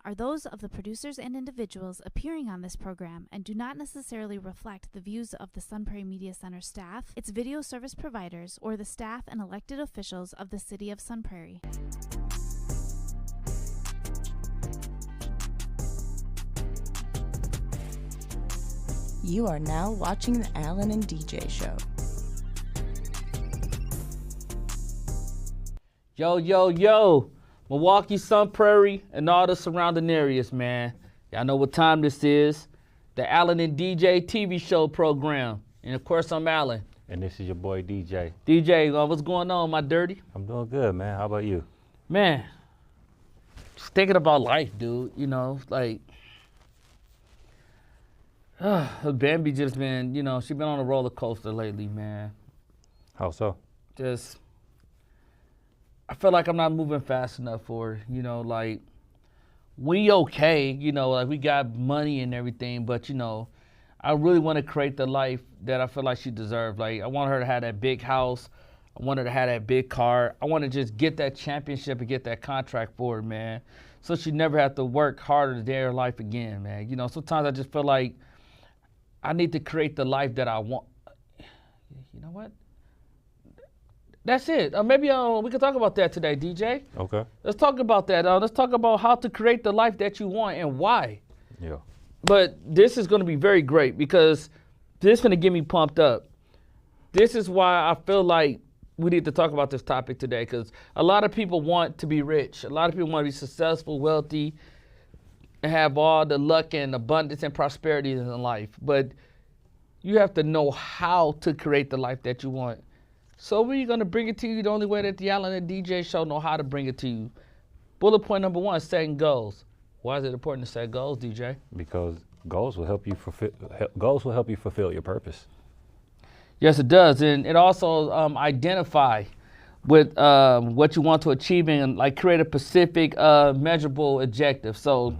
are those of the producers and individuals appearing on this program and do not necessarily reflect the views of the Sun Prairie Media Center staff, its video service providers, or the staff and elected officials of the City of Sun Prairie. You are now watching the Alan and DJ Show. Yo, yo, yo, Milwaukee, Sun Prairie, and all the surrounding areas, man. Y'all know what time this is. The Alan and DJ TV show program. And of course, I'm Alan. And this is your boy, DJ. DJ, what's going on, my dirty? I'm doing good, man. How about you? Man, just thinking about life, dude. You know, like, Bambi just been, she been on a roller coaster lately, man. How so? I feel like I'm not moving fast enough for her, like, we okay, like we got money and everything, but, I really want to create the life that I feel like she deserves. Like, I want her to have that big house. I want her to have that big car. I want to just get that championship and get that contract for her, man, so she never have to work harder to her life again, man. Sometimes I just feel like I need to create the life that I want. You know what? That's it. Maybe we can talk about that today, DJ. Okay. Let's talk about that. Let's talk about how to create the life that you want and why. Yeah. But this is going to be very great because this is going to get me pumped up. This is why I feel like we need to talk about this topic today, because a lot of people want to be rich. A lot of people want to be successful, wealthy, and have all the luck and abundance and prosperity in life. But you have to know how to create the life that you want. So we're going to bring it to you the only way that the Alan and DJ show know how to bring it to you. Bullet point number 1, setting goals. Why is it important to set goals, DJ? Because goals will help you fulfill your purpose. Yes, it does. And it also identify with what you want to achieve and like create a specific measurable objective. So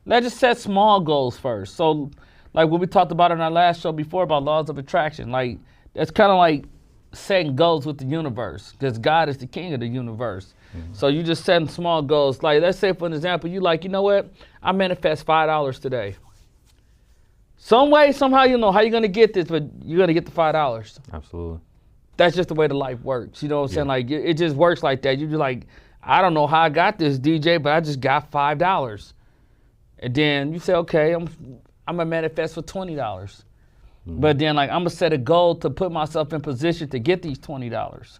let's just set small goals first. So like what we talked about in our last show before about laws of attraction, like that's kind of like setting goals with the universe, because God is the king of the universe. So you just setting small goals. Like, let's say, for an example, you like, you know what? I manifest $5 today. Some way, somehow, you know how you're going to get this, but you're going to get the $5. Absolutely. That's just the way the life works. You know what I'm saying? Like, it just works like that. You're just like, I don't know how I got this, DJ, but I just got $5. And then you say, okay, I'm going to manifest for $20. But then, like, I'm going to set a goal to put myself in position to get these $20.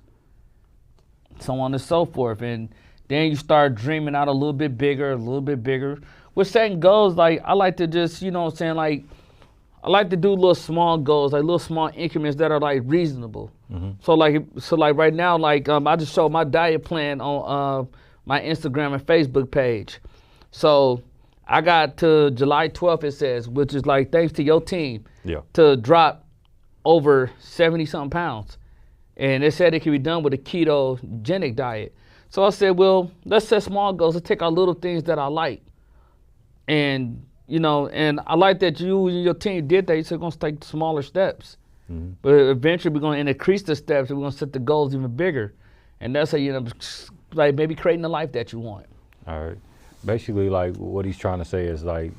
So on and so forth. And then you start dreaming out a little bit bigger. With setting goals, like, I like to just, you know what I'm saying, like, I like to do little small goals, like little small increments that are, like, reasonable. So like right now, like, I just showed my diet plan on my Instagram and Facebook page. So I got to July 12th, it says, which is like thanks to your team, to drop over 70-something pounds. And it said it can be done with a ketogenic diet. So I said, well, let's set small goals. Let's take our little things that I like. And, and I like that you and your team did that. You said we're going to take smaller steps. But eventually we're going to increase the steps and we're going to set the goals even bigger. And that's how you end up, like, maybe creating the life that you want. All right. Basically, like, what he's trying to say is, like,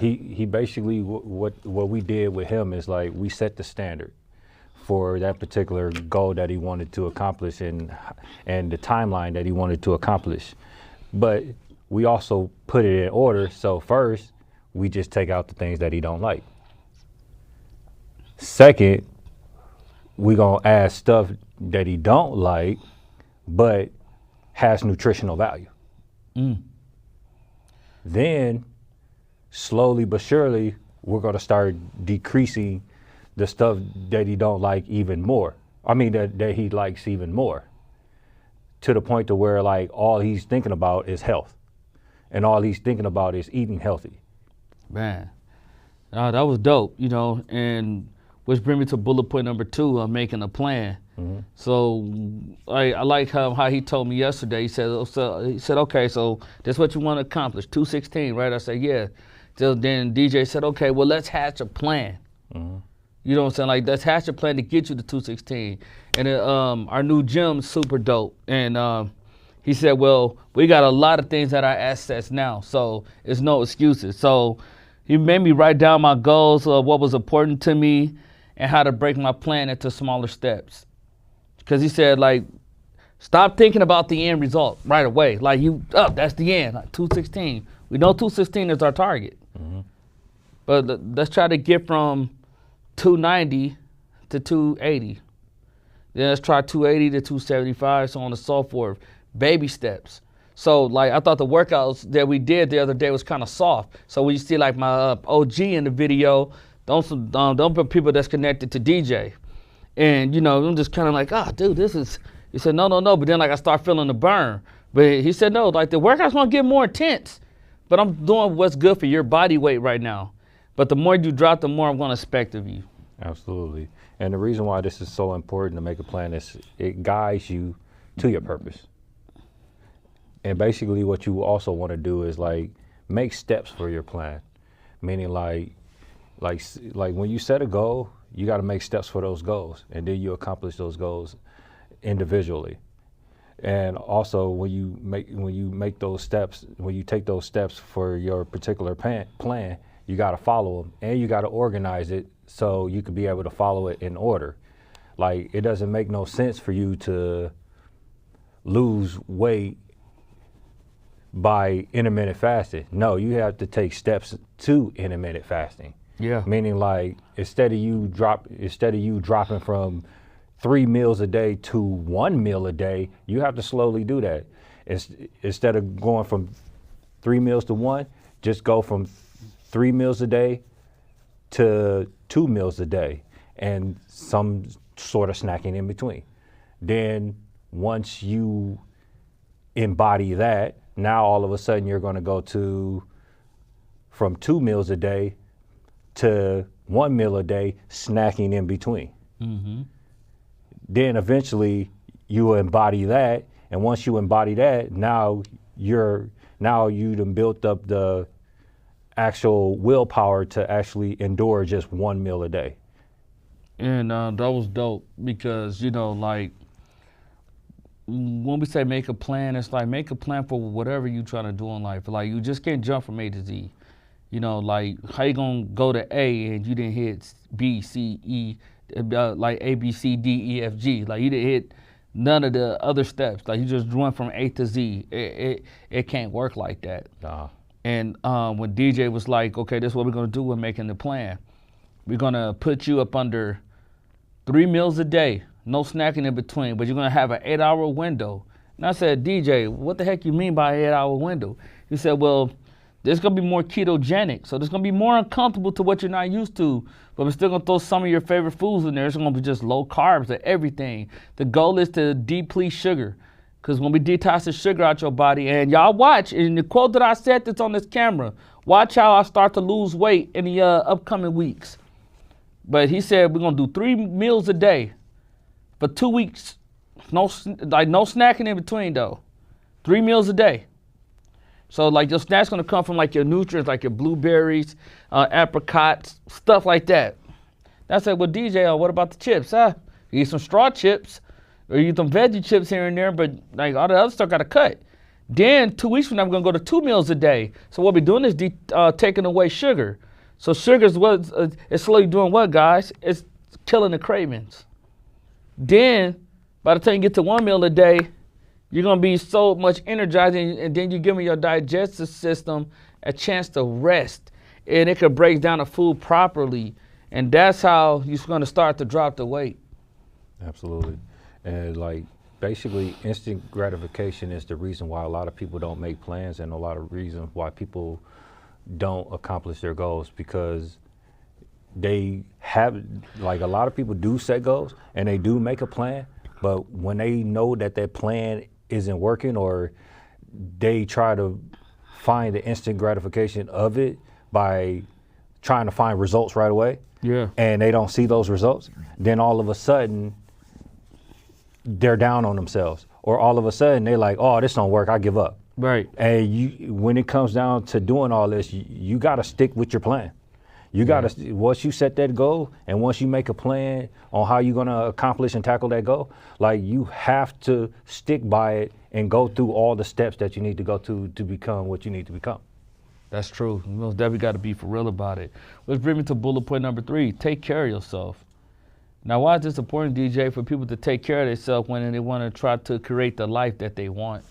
he basically, what we did with him is, like, we set the standard for that particular goal that he wanted to accomplish and the timeline that he wanted to accomplish. But we also put it in order. So first, we just take out the things that he don't like. Second, we gonna add stuff that he don't like, but has nutritional value. Then, slowly but surely, we're gonna start decreasing the stuff that he don't like even more. I mean, that he likes even more. To the point to where, like, all he's thinking about is health. And all he's thinking about is eating healthy. Man, that was dope, and which brings me to bullet point number 2, making a plan. So I like how he told me yesterday. He said, okay, so that's what you want to accomplish, 216, right? I said, yeah. So then DJ said, okay, well, let's hatch a plan. You know what I'm saying? Like, let's hatch a plan to get you to 216. And our new gym's super dope. And He said, well, we got a lot of things at our assets now, so it's no excuses. So he made me write down my goals of what was important to me and how to break my plan into smaller steps. Because he said, like, stop thinking about the end result right away. Like, that's the end, like 216. We know 216 is our target. Mm-hmm. But let's try to get from 290 to 280. Then let's try 280 to 275, so on and so forth. Baby steps. So, like, I thought the workouts that we did the other day was kind of soft. So when you see, like, my OG in the video, don't put people that's connected to DJ. And, you know, I'm just kind of like, dude, this is, he said, no. But then, like, I start feeling the burn. But he said, no, like, the workout's going to get more intense. But I'm doing what's good for your body weight right now. But the more you drop, the more I'm going to expect of you. Absolutely. And the reason why this is so important to make a plan is it guides you to your purpose. And basically what you also want to do is, like, make steps for your plan. Meaning, like when you set a goal, you got to make steps for those goals, and then you accomplish those goals individually. And also when you make those steps, when you take those steps for your particular plan, you got to follow them, and you got to organize it so you can be able to follow it in order. Like, it doesn't make no sense for you to lose weight by intermittent fasting. No, you have to take steps to intermittent fasting. Yeah. Meaning, like, instead of you dropping from 3 meals a day to 1 meal a day, you have to slowly do that. Instead of going from 3 meals to 1, just go from 3 meals a day to 2 meals a day, and some sort of snacking in between. Then once you embody that, now all of a sudden you're going to go from 2 meals a day to 1 meal a day, snacking in between. Mm-hmm. Then eventually you embody that, and once you embody that, now you done built up the actual willpower to actually endure just 1 meal a day. And that was dope because, you know, like, when we say make a plan, it's like make a plan for whatever you're trying to do in life. Like, you just can't jump from A to Z. You know, like, how you gonna go to A and you didn't hit B, C, E, like A, B, C, D, E, F, G. Like, you didn't hit none of the other steps. Like, you just went from A to Z. It can't work like that. Nah. And when DJ was like, okay, this is what we're gonna do with making the plan. We're gonna put you up under 3 meals a day. No snacking in between, but you're gonna have an 8-hour window. And I said, DJ, what the heck you mean by an 8-hour window? He said, well, this gonna be more ketogenic, so this gonna be more uncomfortable to what you're not used to, but we're still gonna throw some of your favorite foods in there. It's gonna be just low carbs and everything. The goal is to deplete sugar, because when we detox the sugar out your body, and y'all watch, in the quote that I said that's on this camera, watch how I start to lose weight in the upcoming weeks. But he said we're gonna do 3 meals a day for 2 weeks. No snacking in between though. 3 meals a day. So, like, your snacks gonna come from, like, your nutrients, like your blueberries, apricots, stuff like that. And I said, well, DJ, what about the chips? You eat some straw chips, or you eat some veggie chips here and there, but, like, all the other stuff gotta cut. Then 2 weeks from now, we're gonna go to 2 meals a day. So what we're doing is taking away sugar. So sugar's what it's slowly doing what, guys? It's killing the cravings. Then, by the time you get to 1 meal a day, you're gonna be so much energized, and then you're giving your digestive system a chance to rest, and it could break down the food properly, and that's how you're gonna start to drop the weight. Absolutely. And, like, basically instant gratification is the reason why a lot of people don't make plans, and a lot of reasons why people don't accomplish their goals, because they have, like, a lot of people do set goals and they do make a plan, but when they know that their plan isn't working, or they try to find the instant gratification of it by trying to find results right away, and they don't see those results, then all of a sudden they're down on themselves, or all of a sudden they're like, oh, this don't work, I give up. Right. And when it comes down to doing all this, you got to stick with your plan. You gotta, once you set that goal and once you make a plan on how you're gonna accomplish and tackle that goal, like you have to stick by it and go through all the steps that you need to go to become what you need to become. That's true. You most definitely got to be for real about it. Let's bring me to bullet point number 3. Take care of yourself. Now, why is this important, DJ, for people to take care of themselves when they want to try to create the life that they want?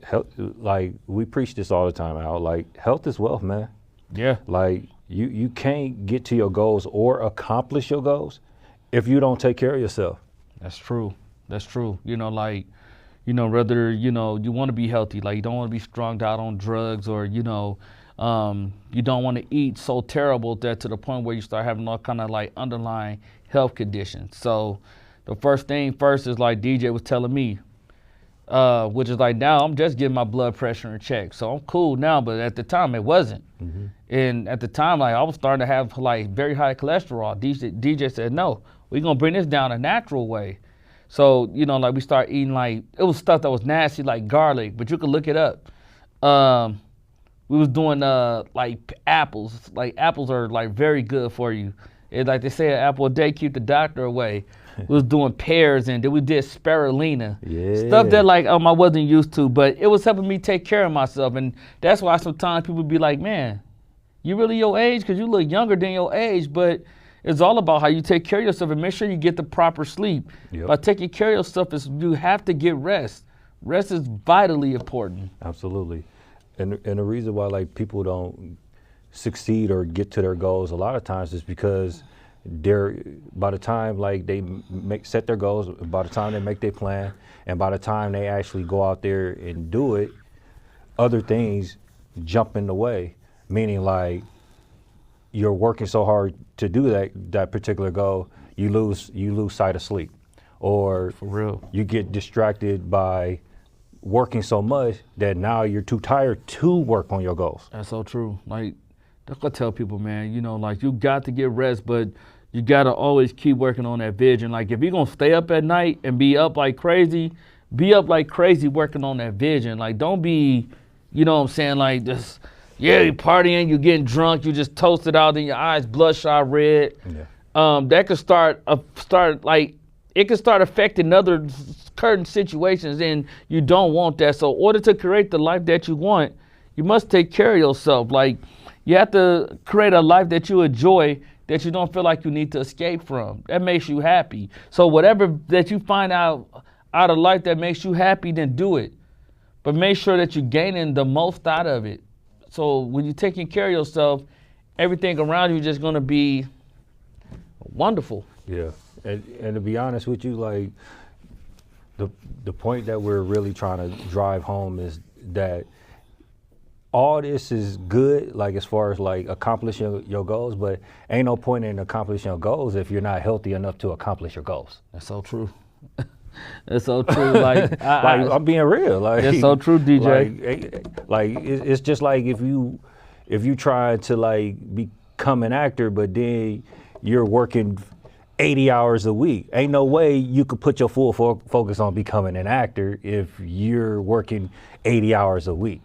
Health, like we preach this all the time, Al. Like health is wealth, man. Yeah. Like you can't get to your goals or accomplish your goals if you don't take care of yourself. That's true. That's true. You know, like, you know, whether, you know, you want to be healthy, like you don't want to be strung out on drugs, or, you know, you don't want to eat so terrible that to the point where you start having all kind of like underlying health conditions. So the first thing first is like DJ was telling me, which is like now I'm just getting my blood pressure in check. So I'm cool now, but at the time it wasn't. Mm-hmm. And at the time, like I was starting to have like very high cholesterol. DJ said, no, we're going to bring this down a natural way. So, you know, like we start eating like, it was stuff that was nasty like garlic, but you could look it up. We was doing like apples. Like apples are like very good for you. It's like they say an apple a day keep the doctor away. We was doing pears, and then we did spirulina. Yeah. Stuff that like I wasn't used to, but it was helping me take care of myself. And that's why sometimes people be like, man, you really your age? Because you look younger than your age, but it's all about how you take care of yourself and make sure you get the proper sleep. Yep. By taking care of yourself, you have to get rest. Rest is vitally important. Absolutely. And the reason why like people don't succeed or get to their goals a lot of times is because by the time like they set their goals, by the time they make their plan, and by the time they actually go out there and do it, other things jump in the way. Meaning like you're working so hard to do that particular goal, you lose sight of sleep, or for real, you get distracted by working so much that now you're too tired to work on your goals. That's so true. Like that's what I tell people, man. You know, like you got to get rest, but you got to always keep working on that vision. Like if you're gonna stay up at night and be up like crazy working on that vision. Like don't be, you know what I'm saying, like just. Yeah, you partying, you getting drunk, you just toasted out in your eyes, bloodshot red. Yeah. That could start like it could start affecting other certain situations, and you don't want that. So in order to create the life that you want, you must take care of yourself. Like you have to create a life that you enjoy, that you don't feel like you need to escape from. That makes you happy. So whatever that you find out of life that makes you happy, then do it. But make sure that you're gaining the most out of it. So when you're taking care of yourself, everything around you is just going to be wonderful. Yeah, and to be honest with you, like the point that we're really trying to drive home is that all this is good, like as far as like accomplishing your goals, but ain't no point in accomplishing your goals if you're not healthy enough to accomplish your goals. That's so true. That's so true. Like, I'm being real. Like, that's so true, DJ. Like it's just like if you try to like become an actor, but then you're working 80 hours a week. Ain't no way you could put your full focus on becoming an actor if you're working 80 hours a week.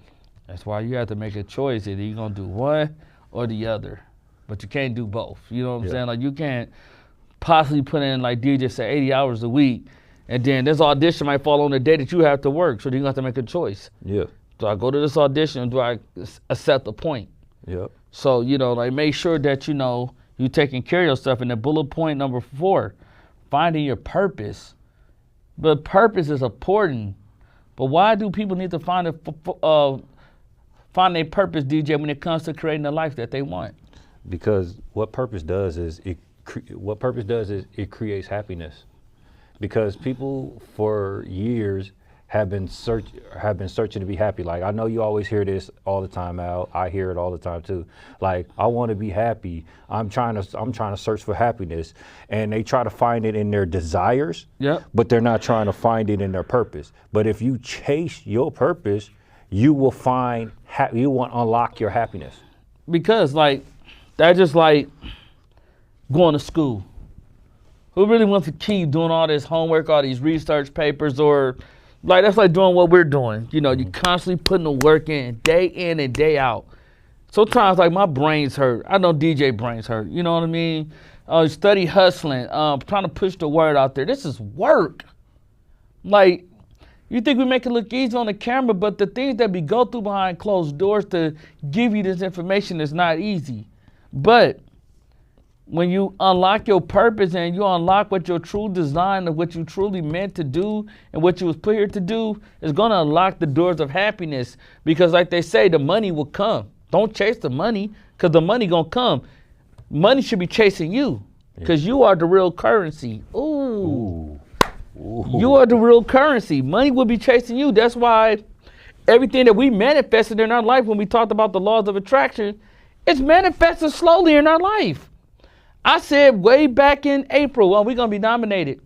That's why you have to make a choice. Either you're gonna do one or the other, but you can't do both. You know what I'm saying? Like you can't possibly put in, like DJ said, 80 hours a week. And then this audition might fall on the day that you have to work, so you're gonna have to make a choice. Yeah. Do I go to this audition? Do I accept the point? Yep. So, you know, like make sure that, you know, you're taking care of yourself. And then bullet point number 4, finding your purpose. But purpose is important. But why do people need to find their purpose, DJ, when it comes to creating the life that they want? Because what purpose does is it creates happiness. Because people for years have been searching to be happy. Like I know you always hear this all the time, Al. I hear it all the time too. Like I want to be happy. I'm trying to search for happiness, and they try to find it in their desires. Yep. But they're not trying to find it in their purpose. But if you chase your purpose, you will unlock your happiness. Because like that's just like going to school. Who really wants to keep doing all this homework, all these research papers, or like that's like doing what we're doing. You know, you're constantly putting the work in and day out. Sometimes, like, my brain's hurt. I know DJ brain's hurt. You know what I mean? Study hustling, trying to push the word out there. This is work. Like, you think we make it look easy on the camera, but the things that we go through behind closed doors to give you this information is not easy. But when you unlock your purpose and you unlock what your true design of what you truly meant to do and what you was put here to do, it's going to unlock the doors of happiness. Because like they say, the money will come. Don't chase the money, because the money going to come. Money should be chasing you, because you are the real currency. Ooh. You are the real currency. Money will be chasing you. That's why everything that we manifested in our life, when we talked about the laws of attraction, it's manifested slowly in our life. I said way back in April, well, we're going to be nominated.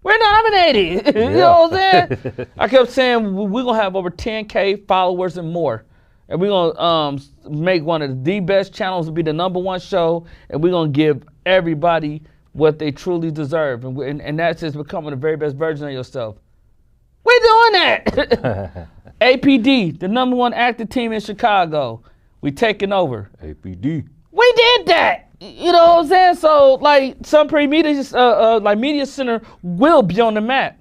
We're nominated. You know what I'm saying? I kept saying we're going to have over 10K followers and more. And we're going to make one of the best channels to be the #1 show. And we're going to give everybody what they truly deserve. And that's just becoming the very best version of yourself. We're doing that. APD, the #1 acting team in Chicago. We taking over. APD. We did that. You know what I'm saying? So, like, Sunpreme Media, Media Center will be on the map,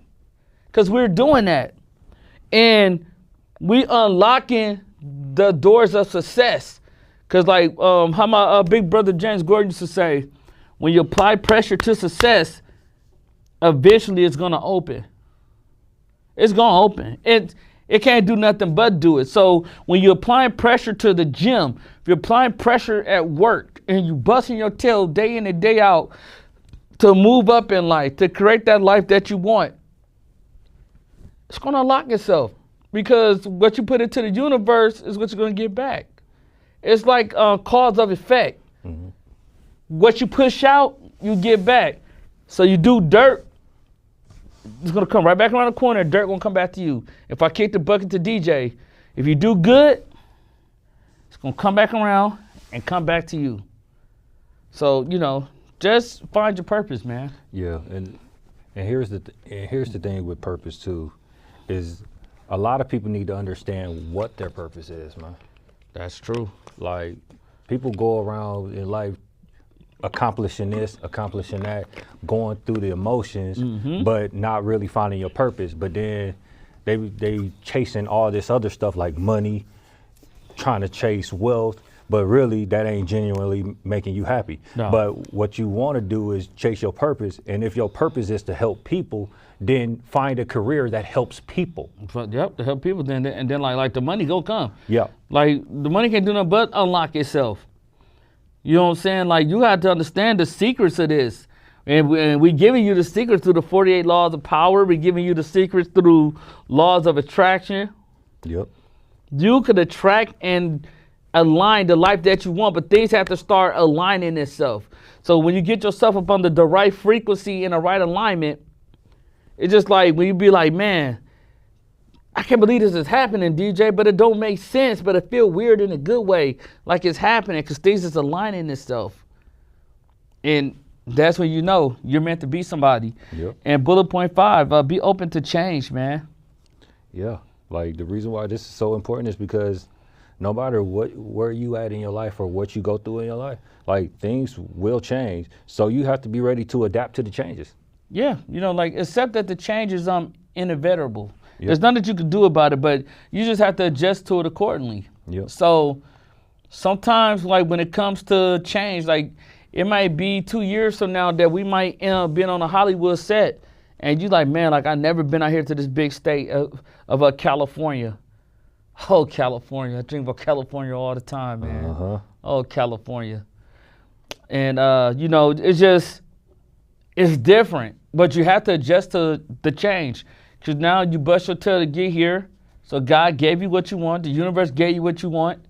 because we're doing that. And we unlocking the doors of success. Because, like, how my big brother James Gordon used to say, when you apply pressure to success, eventually it's going to open. It's going to open. It can't do nothing but do it. So when you're applying pressure to the gym, if you're applying pressure at work and you busting your tail day in and day out to move up in life, to create that life that you want, it's going to unlock itself, because what you put into the universe is what you're going to get back. It's like cause of effect. Mm-hmm. What you push out, you get back. So you do dirt, it's going to come right back around the corner. Dirt going to come back to you. If I kick the bucket to DJ, if you do good, it's going to come back around and come back to you. So, you know, just find your purpose, man. Yeah, and here's the thing with purpose too, is a lot of people need to understand what their purpose is, man. That's true. Like, people go around in life accomplishing this, accomplishing that, going through the emotions, but not really finding your purpose. But then they chasing all this other stuff like money, trying to chase wealth, but really that ain't genuinely making you happy. No. But what you want to do is chase your purpose, and if your purpose is to help people, then find a career that helps people. Yep, to help people. Then like the money go come. Yeah. Like, the money can't do nothing but unlock itself. You know what I'm saying? Like, you have to understand the secrets of this. And we giving you the secrets through the 48 laws of power. We're giving you the secrets through laws of attraction. Yep. You could attract and align the life that you want, but things have to start aligning itself. So when you get yourself up under the right frequency and the right alignment, it's just like when you be like, man, I can't believe this is happening, DJ, but it don't make sense, but it feel weird in a good way, like it's happening, because things is aligning itself. And that's when you know you're meant to be somebody. Yep. And bullet point 5, be open to change, man. Yeah, like the reason why this is so important is because no matter where you at in your life or what you go through in your life, like, things will change. So you have to be ready to adapt to the changes. Yeah, you know, like, accept that the change is inevitable. Yep. There's nothing that you can do about it, but you just have to adjust to it accordingly. Yep. So sometimes, like, when it comes to change, like, it might be 2 years from now that we might end up being on a Hollywood set, and you like, man, like, I've never been out here to this big state of California. Oh, California. I dream about California all the time, man. Uh-huh. Oh, California. And, you know, it's different, but you have to adjust to the change. Because now you bust your tail to get here. So God gave you what you want. The universe gave you what you want.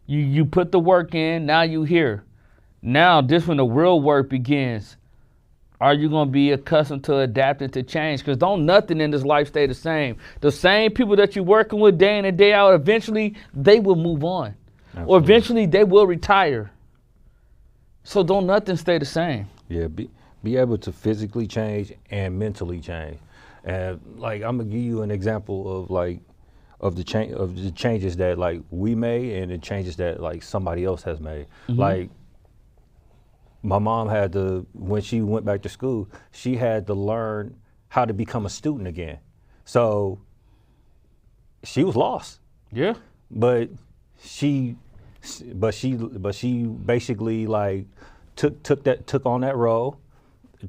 You put the work in. Now you here. Now this when the real work begins. Are you going to be accustomed to adapting to change? Because don't nothing in this life stay the same. The same people that you're working with day in and day out, eventually they will move on. Absolutely. Or eventually they will retire. So don't nothing stay the same. Yeah, be able to physically change and mentally change. And, like, I'm gonna give you an example of, like, of the changes that like we made and the changes that like somebody else has made. Like my mom had to, when she went back to school, she had to learn how to become a student again. So she was lost. Yeah. But she basically like took on that role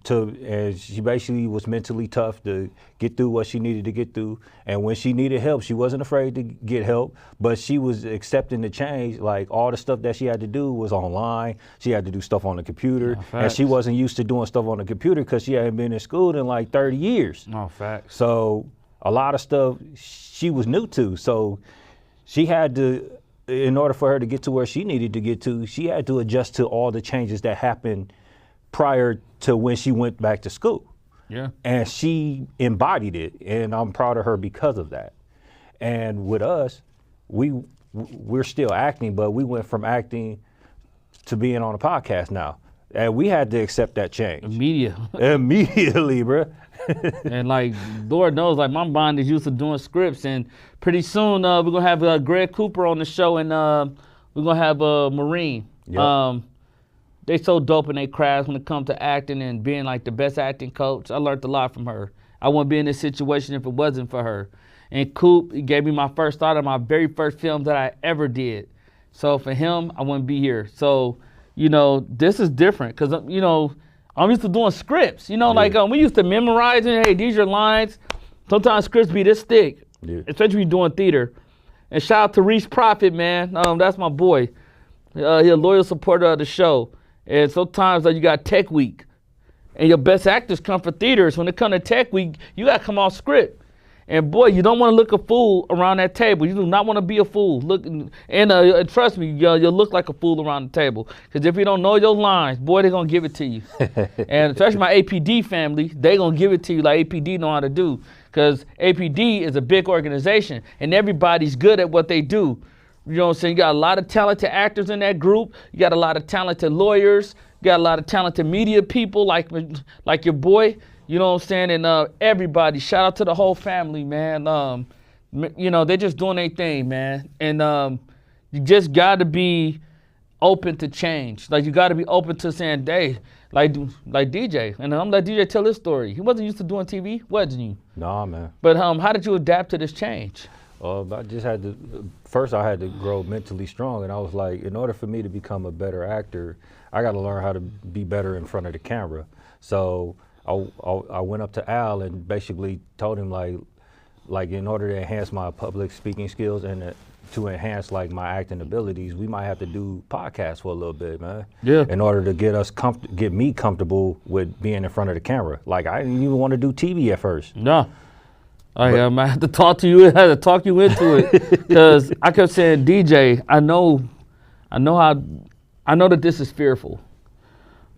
and she basically was mentally tough to get through what she needed to get through. And when she needed help, she wasn't afraid to get help, but she was accepting the change. Like all the stuff that she had to do was online. She had to do stuff on the computer, and she wasn't used to doing stuff on the computer because she hadn't been in school in like 30 years. No, facts. So a lot of stuff she was new to. So she had to, in order for her to get to where she needed to get to, she had to adjust to all the changes that happened prior to when she went back to school. Yeah. And she embodied it, and I'm proud of her because of that. And with us, we're still acting, but we went from acting to being on a podcast now. And we had to accept that change. Immediately, bro. And like, Lord knows, like my mind is used to doing scripts, and pretty soon we're gonna have Greg Cooper on the show, and we're gonna have Marine. Yep. They so dope in their crafts when it comes to acting and being like the best acting coach. I learned a lot from her. I wouldn't be in this situation if it wasn't for her. And Coop, he gave me my first start on my very first film that I ever did. So for him, I wouldn't be here. So, you know, this is different because, you know, I'm used to doing scripts. You know, like we used to memorizing, hey, these are lines. Sometimes scripts be this thick, especially when you're doing theater. And shout out to Reese Prophet, man. That's my boy. He's a loyal supporter of the show. And sometimes you got Tech Week, and your best actors come for theaters. When it comes to Tech Week, you got to come off script. And boy, you don't want to look a fool around that table. You do not want to be a fool. Look, and trust me, you'll look like a fool around the table. Because if you don't know your lines, boy, they're going to give it to you. And especially my APD family, they're going to give it to you like APD know how to do. Because APD is a big organization, and everybody's good at what they do. You know what I'm saying? You got a lot of talented actors in that group. You got a lot of talented lawyers. You got a lot of talented media people like your boy. You know what I'm saying? And everybody, shout out to the whole family, man. You know, they're just doing their thing, man. And you just got to be open to change. Like, you got to be open to saying, hey, like DJ. And I'm let DJ tell his story. He wasn't used to doing TV, wasn't you? Nah, man. But how did you adapt to this change? I just had to, first I had to grow mentally strong, and I was like, in order for me to become a better actor, I got to learn how to be better in front of the camera. So I went up to Al and basically told him like in order to enhance my public speaking skills and to enhance like my acting abilities, we might have to do podcasts for a little bit, man. Yeah. In order to get me comfortable with being in front of the camera. Like I didn't even want to do TV at first. No. I had to talk to you. I had to talk you into it because I kept saying, DJ, I know that this is fearful,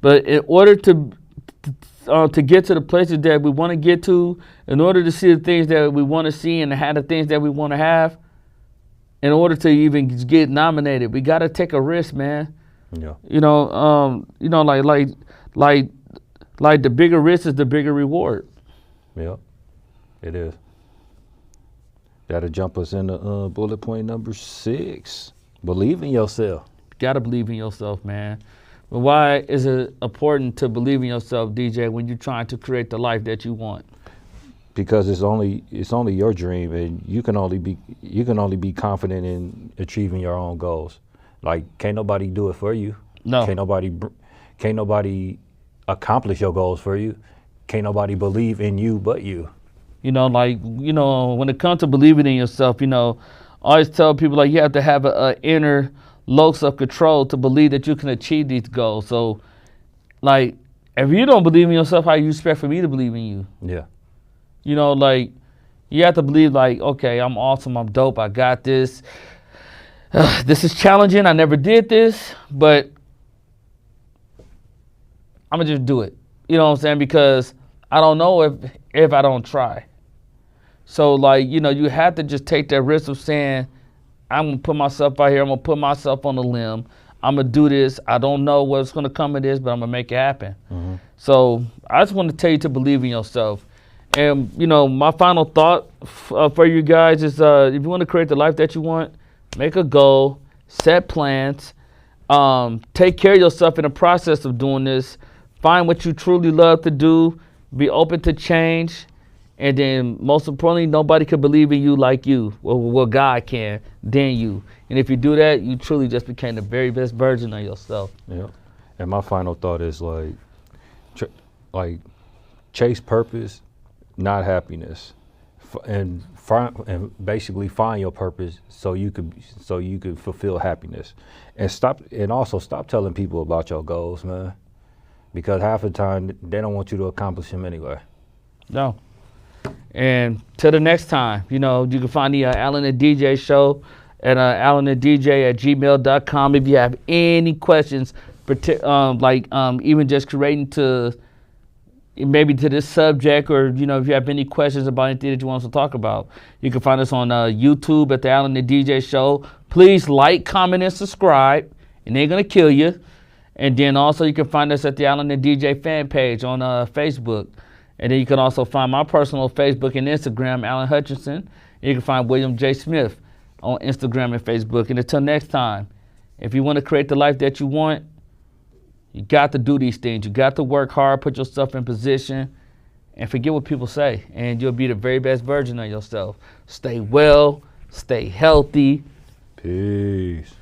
but in order to get to the places that we want to get to, in order to see the things that we want to see and have the things that we want to have, in order to even get nominated, we got to take a risk, man. Yeah. You know, like the bigger risk is the bigger reward. Yeah, it is. That'll jump us into bullet point number 6. Believe in yourself. Gotta believe in yourself, man. But why is it important to believe in yourself, DJ, when you're trying to create the life that you want? Because it's only your dream, and you can only be confident in achieving your own goals. Like, can't nobody do it for you. No. Can't nobody accomplish your goals for you. Can't nobody believe in you but you. You know, like, you know, when it comes to believing in yourself, you know, I always tell people, like, you have to have an inner locus of control to believe that you can achieve these goals. So, like, if you don't believe in yourself, how you expect for me to believe in you? Yeah. You know, like, you have to believe, like, okay, I'm awesome, I'm dope, I got this. This is challenging, I never did this, but I'm going to just do it. You know what I'm saying? Because I don't know if I don't try. So, like, you know, you have to just take that risk of saying, I'm going to put myself out here. I'm going to put myself on a limb. I'm going to do this. I don't know what's going to come of this, but I'm going to make it happen. Mm-hmm. So I just want to tell you to believe in yourself. And, you know, my final thought for you guys is if you want to create the life that you want, make a goal, set plans, take care of yourself in the process of doing this. Find what you truly love to do. Be open to change. And then, most importantly, nobody can believe in you like you. Well, God can, than you. And if you do that, you truly just became the very best version of yourself. Yeah. And my final thought is chase purpose, not happiness, and basically find your purpose so you could fulfill happiness, and also stop telling people about your goals, man, because half the time they don't want you to accomplish them anyway. No. And till the next time, you know, you can find the Alan and DJ show at alananddj@gmail.com. If you have any questions, even just creating to maybe to this subject, or, you know, if you have any questions about anything that you want us to talk about, you can find us on YouTube at the Alan and DJ show. Please like, comment, and subscribe. It ain't going to kill you. And then also you can find us at the Alan and DJ fan page on Facebook. And then you can also find my personal Facebook and Instagram, Alan Hutchinson. And you can find William J. Smith on Instagram and Facebook. And until next time, if you want to create the life that you want, you got to do these things. You got to work hard, put yourself in position, and forget what people say. And you'll be the very best version of yourself. Stay well, stay healthy. Peace.